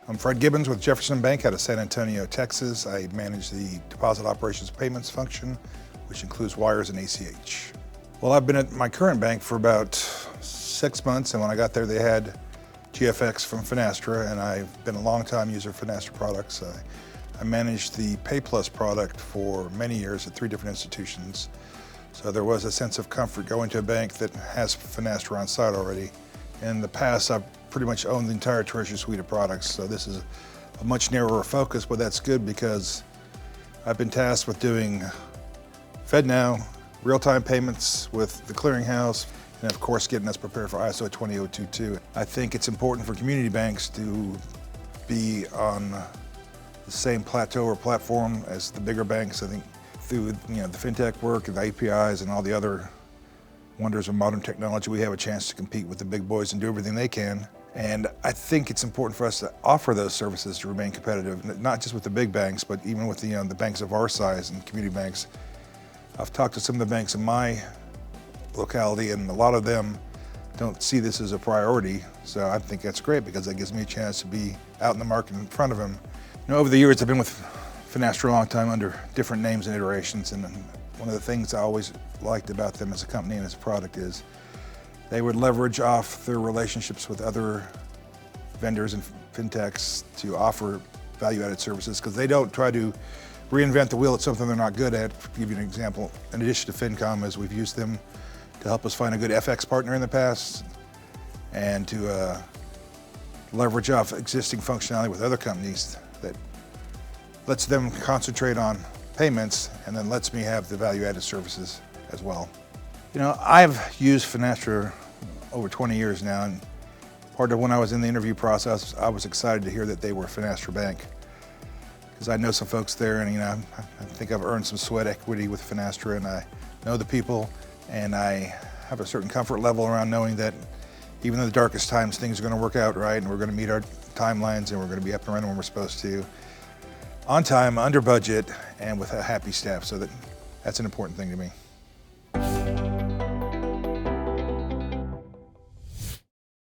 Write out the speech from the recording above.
I'm Fred Gibbons with Jefferson Bank out of San Antonio, Texas. I manage the deposit operations payments function, which includes wires and ACH. Well, I've been at my current bank for about 6 months, and when I got there, they had GFX from Finastra, and I've been a long-time user of Finastra products. I managed the Pay Plus product for many years at 3 different institutions. So there was a sense of comfort going to a bank that has Finastra on site already. In the past, I've pretty much owned the entire Treasury suite of products, so this is a much narrower focus, but that's good because I've been tasked with doing FedNow, real-time payments with the clearinghouse, and of course getting us prepared for ISO 20022. I think it's important for community banks to be on the same plateau or platform as the bigger banks. I think through the fintech work and the APIs and all the other wonders of modern technology, we have a chance to compete with the big boys and do everything they can. And I think it's important for us to offer those services to remain competitive, not just with the big banks, but even with the banks of our size and community banks. I've talked to some of the banks in my locality, and a lot of them don't see this as a priority. So I think that's great because that gives me a chance to be out in the market in front of them. Over the years, I've been with Finastra a long time under different names and iterations, and one of the things I always liked about them as a company and as a product is they would leverage off their relationships with other vendors and fintechs to offer value-added services, because they don't try to reinvent the wheel at something they're not good at. To give you an example, in addition to FinCom, as we've used them to help us find a good FX partner in the past and to leverage off existing functionality with other companies that lets them concentrate on payments and then lets me have the value-added services as well. I've used Finastra over 20 years now, and part of when I was in the interview process, I was excited to hear that they were Finastra Bank, because I know some folks there, and I think I've earned some sweat equity with Finastra, and I know the people, and I have a certain comfort level around knowing that even in the darkest times, things are going to work out right, and we're going to meet our timelines, and we're going to be up and running when we're supposed to, on time, under budget, and with a happy staff. So that's an important thing to me.